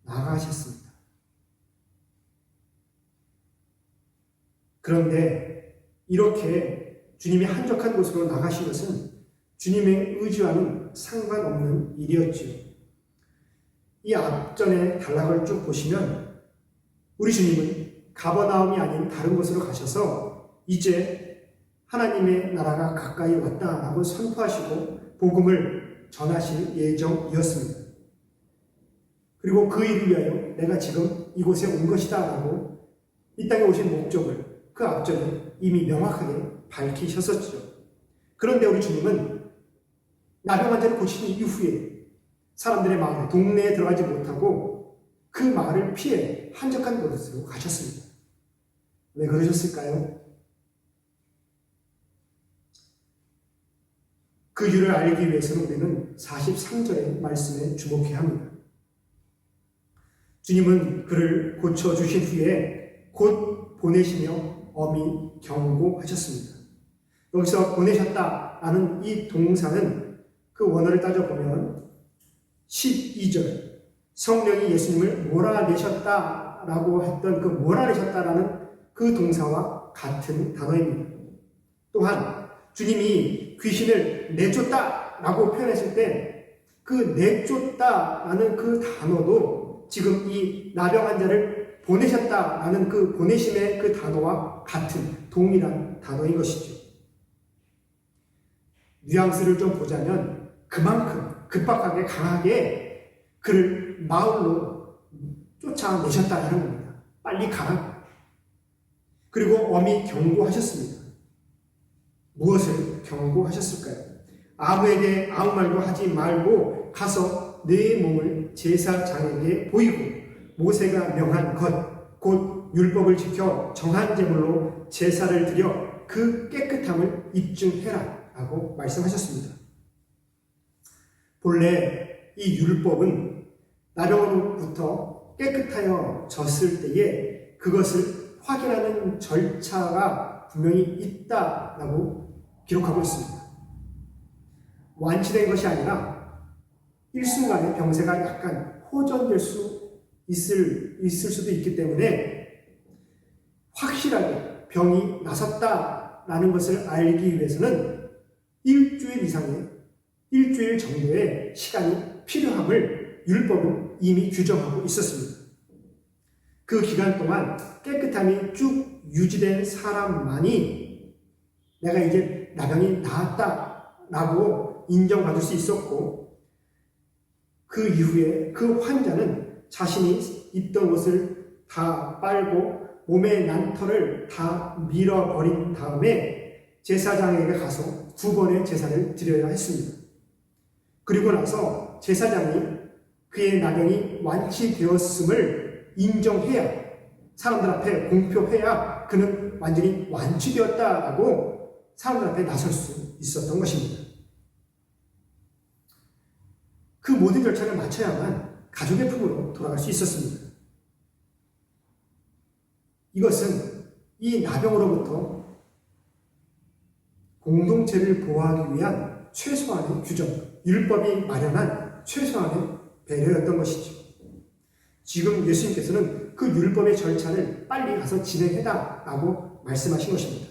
나가셨습니다. 그런데 이렇게 주님이 한적한 곳으로 나가신 것은 주님의 의지와는 상관없는 일이었지요. 이 앞전의 단락을 쭉 보시면 우리 주님은 가버나움이 아닌 다른 곳으로 가셔서 이제 하나님의 나라가 가까이 왔다라고 선포하시고 복음을 전하실 예정이었습니다. 그리고 그 일을 위하여 내가 지금 이곳에 온 것이다 라고 이 땅에 오신 목적을 그 앞전에 이미 명확하게 밝히셨었죠. 그런데 우리 주님은 나병 환자를 고치신 이후에 사람들의 마을, 동네에 들어가지 못하고 그 마을을 피해 한적한 곳으로 가셨습니다. 왜 그러셨을까요? 그 이유를 알기 위해서는 우리는 43절의 말씀에 주목해야 합니다. 주님은 그를 고쳐주신 후에 곧 보내시며 엄히 경고하셨습니다. 여기서 보내셨다라는 이 동사는 그 원어를 따져보면 12절 성령이 예수님을 몰아내셨다라고 했던 그 몰아내셨다라는 그 동사와 같은 단어입니다. 또한 주님이 귀신을 내쫓다라고 표현했을 때 그 내쫓다라는 그 단어도 지금 이 나병 환자를 보내셨다라는 그 보내심의 그 단어와 같은 동일한 단어인 것이죠. 뉘앙스를 좀 보자면 그만큼 급박하게 강하게 그를 마을로 쫓아내셨다는 겁니다. 빨리 가라. 그리고 엄히 경고하셨습니다. 무엇을 경고하셨을까요? 아무에게 아무 말도 하지 말고 가서 내 몸을 제사장에게 보이고 모세가 명한 것, 곧 율법을 지켜 정한 제물로 제사를 드려 그 깨끗함을 입증해라 라고 말씀하셨습니다. 본래 이 율법은 나병으로부터 깨끗하여 졌을 때에 그것을 확인하는 절차가 분명히 있다라고 기록하고 있습니다. 완치된 것이 아니라 일순간에 병세가 약간 호전될 수 있을 수도 있기 때문에 확실하게 병이 나섰다라는 것을 알기 위해서는 일주일 정도의 시간이 필요함을 율법은 이미 규정하고 있었습니다. 그 기간 동안 깨끗함이 쭉 유지된 사람만이 내가 이제 나병이 나았다라고 인정받을 수 있었고, 그 이후에 그 환자는 자신이 입던 옷을 다 빨고 몸에 난 털을 다 밀어버린 다음에 제사장에게 가서 2번의 제사를 드려야 했습니다. 그리고 나서 제사장이 그의 나병이 완치되었음을 인정해야, 사람들 앞에 공표해야 그는 완전히 완치되었다라고 사람들 앞에 나설 수 있었던 것입니다. 그 모든 절차를 마쳐야만 가족의 품으로 돌아갈 수 있었습니다. 이것은 이 나병으로부터 공동체를 보호하기 위한 최소한의 규정, 율법이 마련한 최소한의 배려였던 것이죠. 지금 예수님께서는 그 율법의 절차를 빨리 가서 진행해라라고 말씀하신 것입니다.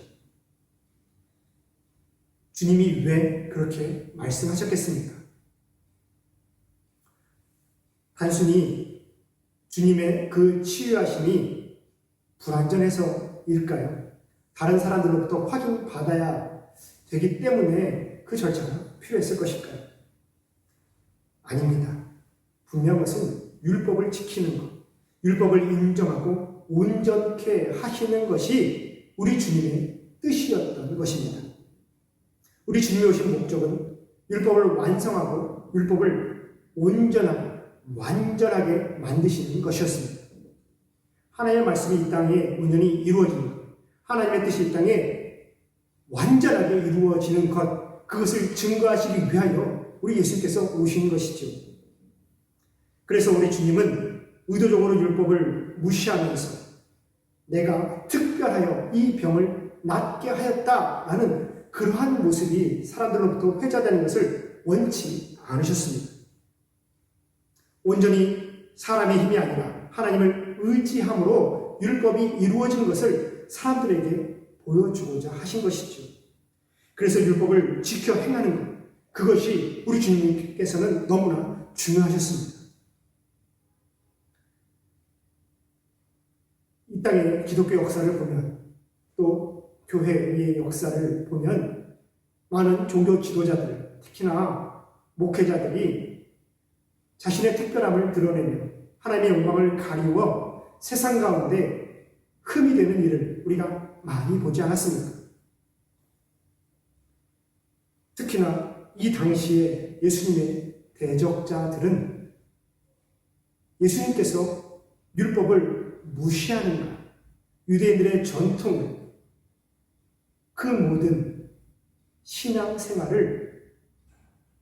주님이 왜 그렇게 말씀하셨겠습니까? 단순히 주님의 그 치유하심이 불완전해서일까요? 다른 사람들로부터 확인받아야 되기 때문에 그 절차가 필요했을 것일까요? 아닙니다. 분명한 것은 율법을 지키는 것, 율법을 인정하고 온전케 하시는 것이 우리 주님의 뜻이었던 것입니다. 우리 주님이 오신 목적은 율법을 완성하고 율법을 온전하게, 완전하게 만드시는 것이었습니다. 하나님의 말씀이 이 땅에 온전히 이루어지는 것, 하나님의 뜻이 이 땅에 완전하게 이루어지는 것, 그것을 증거하시기 위하여 우리 예수님께서 오신 것이죠. 그래서 우리 주님은 의도적으로 율법을 무시하면서 내가 특별하여 이 병을 낫게 하였다라는 그러한 모습이 사람들로부터 회자되는 것을 원치 않으셨습니다. 온전히 사람의 힘이 아니라 하나님을 의지함으로 율법이 이루어지는 것을 사람들에게 보여주고자 하신 것이죠. 그래서 율법을 지켜 행하는 것, 그것이 우리 주님께서는 너무나 중요하셨습니다. 이 땅의 기독교 역사를 보면, 또 교회의 역사를 보면 많은 종교 지도자들, 특히나 목회자들이 자신의 특별함을 드러내며 하나님의 영광을 가리워 세상 가운데 흠이 되는 일을 우리가 많이 보지 않았습니까? 특히나 이 당시에 예수님의 대적자들은 예수님께서 율법을 무시하는가, 유대인들의 전통을, 그 모든 신앙생활을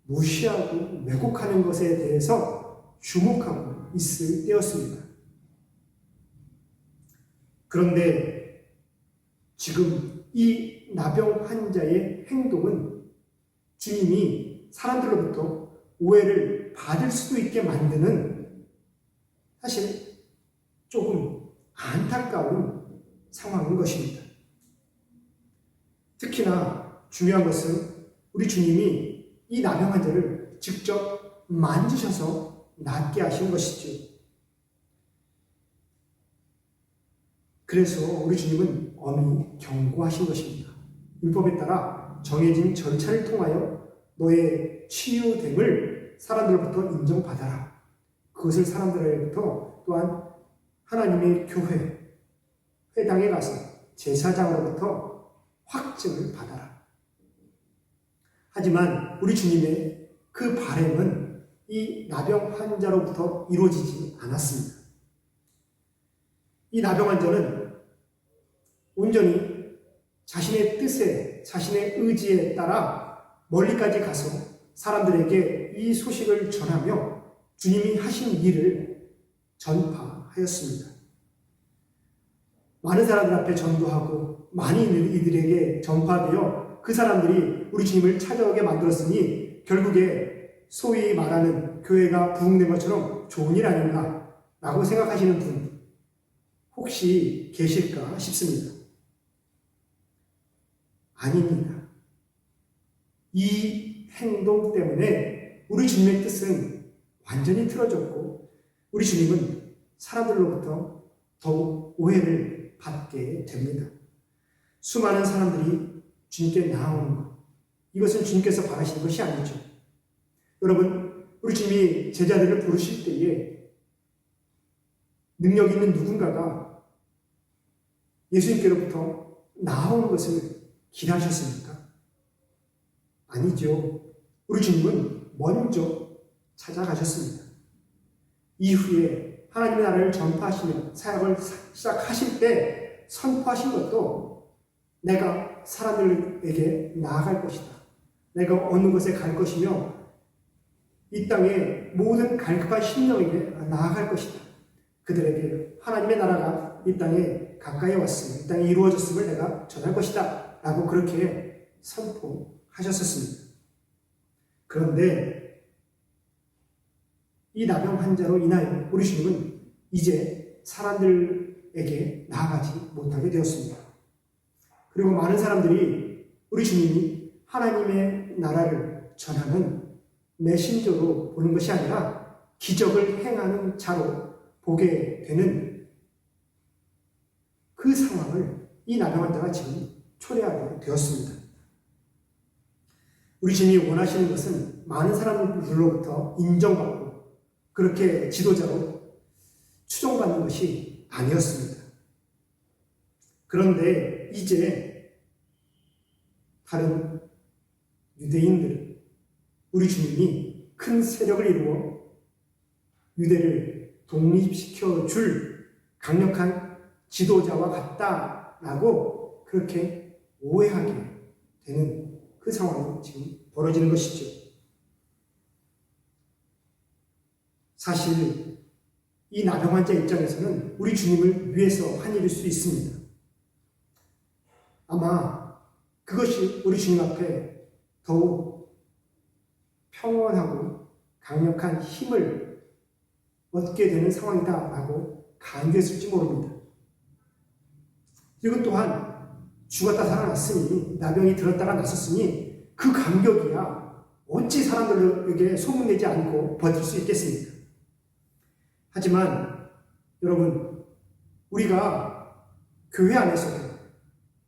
무시하고 왜곡하는 것에 대해서 주목하고 있을 때였습니다. 그런데 지금 이 나병 환자의 행동은 주님이 사람들로부터 오해를 받을 수도 있게 만드는, 사실 조금 안타까운 상황인 것입니다. 특히나 중요한 것은 우리 주님이 이 나병 환자를 직접 만지셔서 낫게 하신 것이죠. 그래서 우리 주님은 엄히 경고하신 것입니다. 율법에 따라 정해진 절차를 통하여 너의 치유됨을 사람들로부터 인정받아라. 그것을 사람들로부터 또한 하나님의 교회, 회당에 가서 제사장으로부터 확증을 받아라. 하지만 우리 주님의 그 바람은 이 나병 환자로부터 이루어지지 않았습니다. 이 나병 환자는 온전히 자신의 뜻에, 자신의 의지에 따라 멀리까지 가서 사람들에게 이 소식을 전하며 주님이 하신 일을 전파하였습니다. 많은 사람들 앞에 전도하고 많이 이들에게 전파되어 그 사람들이 우리 주님을 찾아오게 만들었으니 결국에 소위 말하는 교회가 부흥된 것처럼 좋은 일 아닌가 라고 생각하시는 분 혹시 계실까 싶습니다. 아닙니다. 이 행동 때문에 우리 주님의 뜻은 완전히 틀어졌고 우리 주님은 사람들로부터 더욱 오해를 받게 됩니다. 수많은 사람들이 주님께 나아오는 것, 이것은 주님께서 바라시는 것이 아니죠. 여러분, 우리 주님이 제자들을 부르실 때에 능력 있는 누군가가 예수님께로부터 나아오는 것을 기대하셨습니까? 아니죠. 우리 주님은 먼저 찾아가셨습니다. 이후에 하나님의 나라를 전파하시며 사역을 시작하실 때 선포하신 것도 내가 사람들에게 나아갈 것이다. 내가 어느 곳에 갈 것이며 이 땅의 모든 갈급한 심령에게 나아갈 것이다. 그들에게 하나님의 나라가 이 땅에 가까이 왔으며 이 땅에 이루어졌음을 내가 전할 것이다. 라고 그렇게 선포하셨었습니다. 그런데 이 나병 환자로 인하여 우리 주님은 이제 사람들에게 나아가지 못하게 되었습니다. 그리고 많은 사람들이 우리 주님이 하나님의 나라를 전하는 메신저로 보는 것이 아니라 기적을 행하는 자로 보게 되는 그 상황을 이 나병 환자가 지금 초래하게 되었습니다. 우리 주님이 원하시는 것은 많은 사람들로부터 인정받고 그렇게 지도자로 추종받는 것이 아니었습니다. 그런데 이제 다른 유대인들, 우리 주님이 큰 세력을 이루어 유대를 독립시켜 줄 강력한 지도자와 같다라고 그렇게 오해하게 되는 그 상황이 지금 벌어지는 것이죠. 사실 이 나병 환자 입장에서는 우리 주님을 위해서 한 일일 수 있습니다. 아마 그것이 우리 주님 앞에 더욱 평온하고 강력한 힘을 얻게 되는 상황이다라고 간주했을지 모릅니다. 그리고 또한 죽었다 살아났으니 나병이 들었다가 났었으니 그 감격이야 어찌 사람들에게 소문내지 않고 버틸 수 있겠습니까? 하지만 여러분, 우리가 교회 안에서도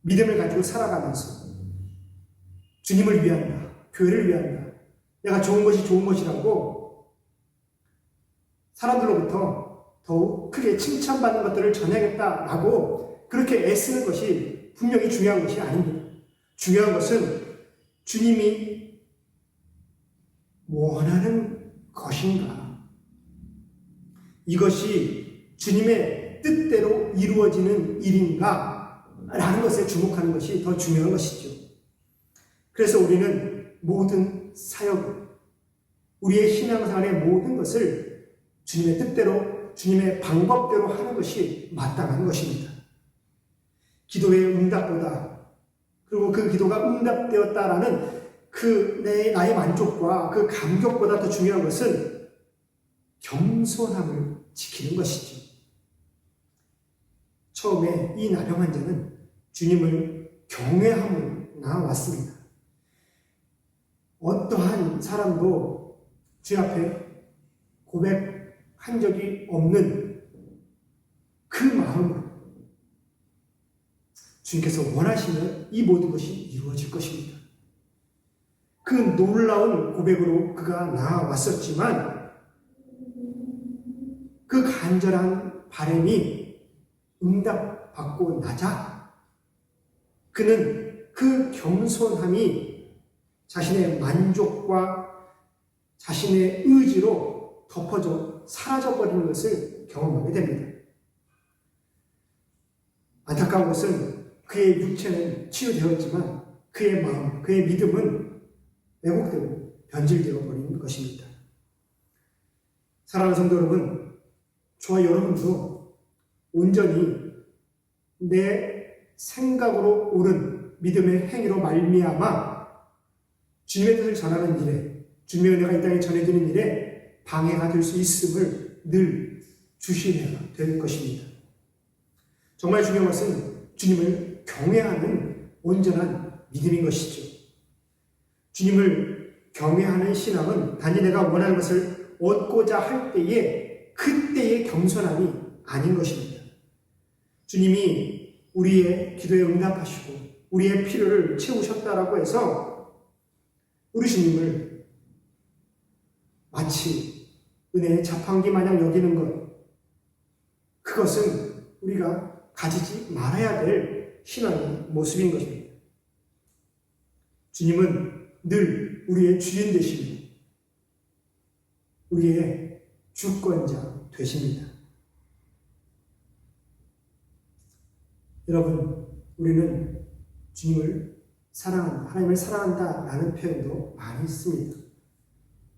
믿음을 가지고 살아가면서 주님을 위한다, 교회를 위한다, 내가 좋은 것이 좋은 것이라고 사람들로부터 더욱 크게 칭찬받는 것들을 전해야겠다라고 그렇게 애쓰는 것이 분명히 중요한 것이 아닙니다. 중요한 것은 주님이 원하는 것인가? 이것이 주님의 뜻대로 이루어지는 일인가? 라는 것에 주목하는 것이 더 중요한 것이죠. 그래서 우리는 모든 사역을, 우리의 신앙생활의 모든 것을 주님의 뜻대로, 주님의 방법대로 하는 것이 마땅한 것입니다. 기도의 응답보다, 그리고 그 기도가 응답되었다라는 나의 만족과 그 감격보다 더 중요한 것은 겸손함을 지키는 것이죠. 처음에 이 나병 환자는 주님을 경외함으로 나왔습니다. 어떠한 사람도 주 앞에 고백한 적이 없는 그 마음으로 주님께서 원하시면 이 모든 것이 이루어질 것입니다. 그 놀라운 고백으로 그가 나아왔었지만 그 간절한 바람이 응답받고 나자 그는 그 겸손함이 자신의 만족과 자신의 의지로 덮어져 사라져버리는 것을 경험하게 됩니다. 안타까운 것은 그의 육체는 치유되었지만 그의 마음, 그의 믿음은 왜곡되고 변질되어 버린 것입니다. 사랑하는 성도 여러분, 저와 여러분도 온전히 내 생각으로 옳은 믿음의 행위로 말미암아 주님의 뜻을 전하는 일에, 주님의 은혜가 이 땅에 전해지는 일에 방해가 될 수 있음을 늘 주시해야 될 것입니다. 정말 중요한 것은 주님을 경외하는 온전한 믿음인 것이죠. 주님을 경외하는 신앙은 단지 내가 원하는 것을 얻고자 할 때에 그때의 겸손함이 아닌 것입니다. 주님이 우리의 기도에 응답하시고 우리의 필요를 채우셨다라고 해서 우리 주님을 마치 은혜의 자판기 마냥 여기는 것, 그것은 우리가 가지지 말아야 될 신앙의 모습인 것입니다. 주님은 늘 우리의 주인 되시며 우리의 주권자 되십니다. 여러분, 우리는 주님을 사랑한다, 하나님을 사랑한다라는 표현도 많이 있습니다.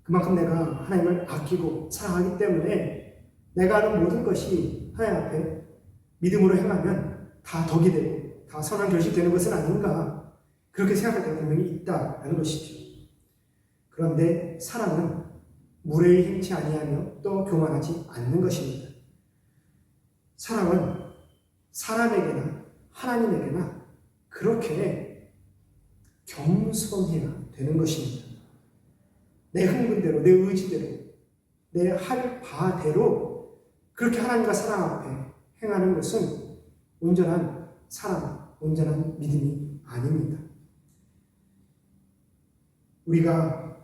그만큼 내가 하나님을 아끼고 사랑하기 때문에 내가 하는 모든 것이 하나님 앞에 믿음으로 행하면 다 덕이 되고 다 선한 결실이 되는 것은 아닌가, 그렇게 생각할 때가 분명히 있다라는 것이죠. 그런데 사랑은 무례히 행치 아니하며 또 교만하지 않는 것입니다. 사랑은 사람에게나 하나님에게나 그렇게 겸손해야 되는 것입니다. 내 흥분대로, 내 의지대로, 내 할 바대로 그렇게 하나님과 사랑 앞에 행하는 것은 온전한 사랑, 온전한 믿음이 아닙니다. 우리가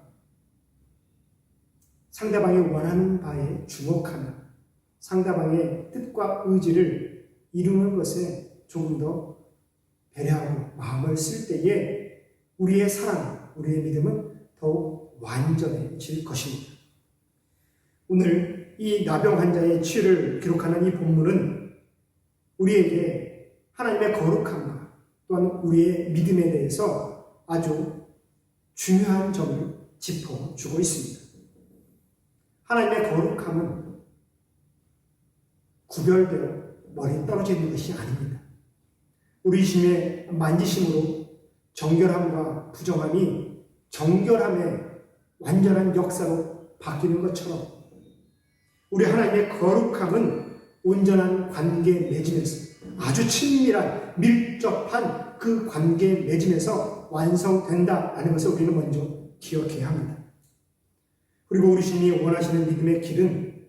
상대방이 원하는 바에 주목하며 상대방의 뜻과 의지를 이루는 것에 조금 더 배려하고 마음을 쓸 때에 우리의 사랑, 우리의 믿음은 더욱 완전해질 것입니다. 오늘 이 나병 환자의 치유를 기록하는 이 본문은 우리에게 하나님의 거룩함과 또한 우리의 믿음에 대해서 아주 중요한 점을 짚어주고 있습니다. 하나님의 거룩함은 구별되어 머리에 떨어져 있는 것이 아닙니다. 우리 주님의 만지심으로 정결함과 부정함이 정결함의 완전한 역사로 바뀌는 것처럼 우리 하나님의 거룩함은 온전한 관계 맺음에서, 아주 친밀한 밀접한 그 관계 맺음에서 완성된다라는 것을 우리는 먼저 기억해야 합니다. 그리고 우리 주님이 원하시는 믿음의 길은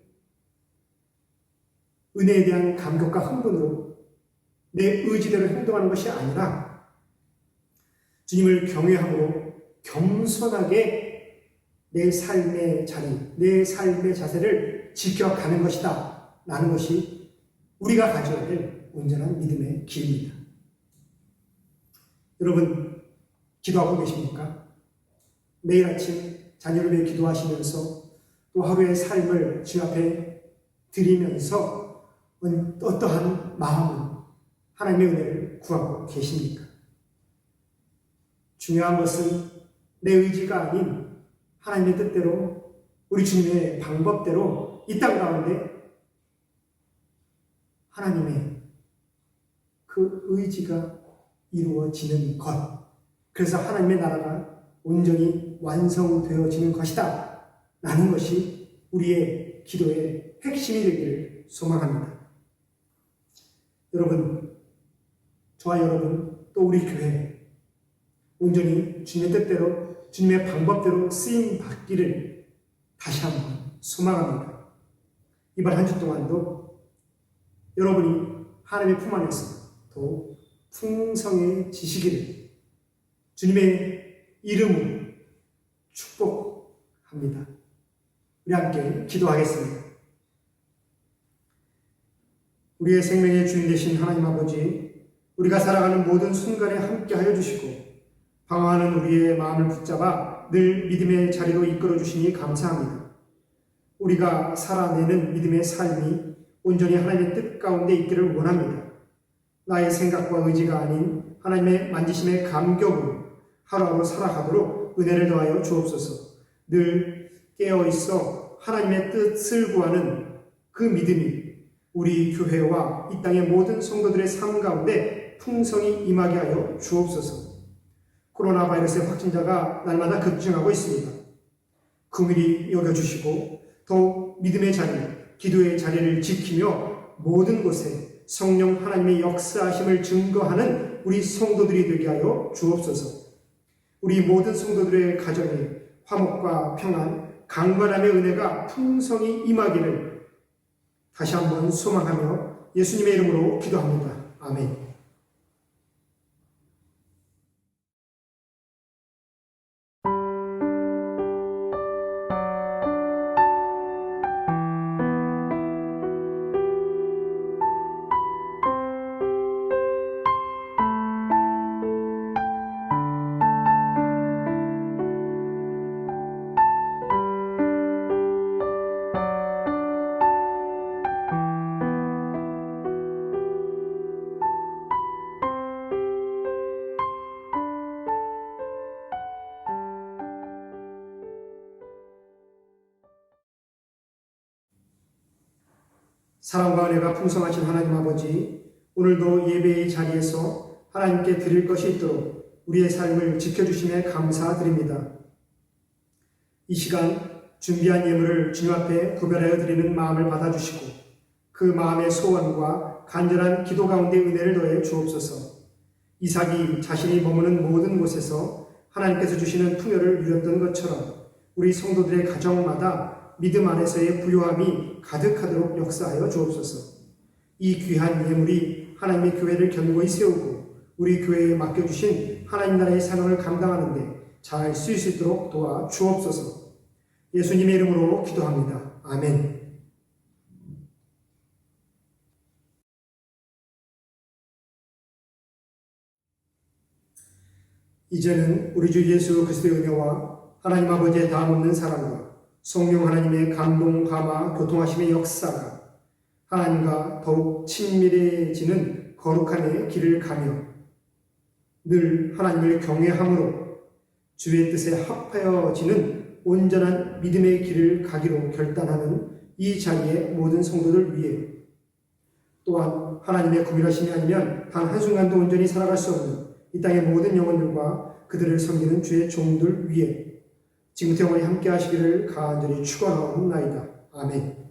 은혜에 대한 감격과 흥분으로 내 의지대로 행동하는 것이 아니라 주님을 경외함으로 겸손하게 내 삶의 자리, 내 삶의 자세를 지켜가는 것이다 라는 것이 우리가 가져야 될 온전한 믿음의 길입니다. 여러분, 기도하고 계십니까? 매일 아침 자녀를 위해 기도하시면서 또 하루의 삶을 주 앞에 드리면서 어떠한 마음으로 하나님의 은혜를 구하고 계십니까? 중요한 것은 내 의지가 아닌 하나님의 뜻대로, 우리 주님의 방법대로 이 땅 가운데 하나님의 그 의지가 이루어지는 것, 그래서 하나님의 나라가 온전히 완성되어지는 것이다 라는 것이 우리의 기도의 핵심이 되기를 소망합니다. 여러분, 저와 여러분, 또 우리 교회 온전히 주님의 뜻대로, 주님의 방법대로 쓰임 받기를 다시 한번 소망합니다. 이번 한 주 동안도 여러분이 하나님의 품 안에서 더욱 풍성해지시기를 주님의 이름으로 축복합니다. 우리 함께 기도하겠습니다. 우리의 생명의 주인 되신 하나님 아버지, 우리가 살아가는 모든 순간에 함께하여 주시고 방황하는 우리의 마음을 붙잡아 늘 믿음의 자리로 이끌어 주시니 감사합니다. 우리가 살아내는 믿음의 삶이 온전히 하나님의 뜻 가운데 있기를 원합니다. 나의 생각과 의지가 아닌 하나님의 만지심의 감격으로 하루하루 살아가도록 은혜를 더하여 주옵소서. 늘 깨어있어 하나님의 뜻을 구하는 그 믿음이 우리 교회와 이 땅의 모든 성도들의 삶 가운데 풍성히 임하게 하여 주옵소서. 코로나 바이러스의 확진자가 날마다 급증하고 있습니다. 긍휼히 여겨주시고 더욱 믿음의 자리, 기도의 자리를 지키며 모든 곳에 성령 하나님의 역사하심을 증거하는 우리 성도들이 되게 하여 주옵소서. 우리 모든 성도들의 가정에 화목과 평안, 강건함의 은혜가 풍성히 임하기를 다시 한번 소망하며 예수님의 이름으로 기도합니다. 아멘. 사랑과 은혜가 풍성하신 하나님 아버지, 오늘도 예배의 자리에서 하나님께 드릴 것이 있도록 우리의 삶을 지켜주심에 감사드립니다. 이 시간 준비한 예물을 주님 앞에 구별하여 드리는 마음을 받아주시고 그 마음의 소원과 간절한 기도 가운데 은혜를 더해 주옵소서. 이삭이 자신이 머무는 모든 곳에서 하나님께서 주시는 풍요를 누렸던 것처럼 우리 성도들의 가정마다 믿음 안에서의 부요함이 가득하도록 역사하여 주옵소서. 이 귀한 예물이 하나님의 교회를 견고히 세우고 우리 교회에 맡겨주신 하나님 나라의 사명을 감당하는데 잘 쓰일 수 있도록 도와 주옵소서. 예수님의 이름으로 기도합니다. 아멘. 이제는 우리 주 예수 그리스도의 은혜와 하나님 아버지의 다함없는 사랑과 성령 하나님의 감동, 감화, 교통하심의 역사가 하나님과 더욱 친밀해지는 거룩함의 길을 가며 늘 하나님을 경외함으로 주의 뜻에 합하여지는 온전한 믿음의 길을 가기로 결단하는 이 자리의 모든 성도들 위해 또한 하나님의 구별하심이 아니면 단 한순간도 온전히 살아갈 수 없는 이 땅의 모든 영혼들과 그들을 섬기는 주의 종들 위해 지금부터 영원히 함께 하시기를 간절히 축원하옵나이다. 아멘.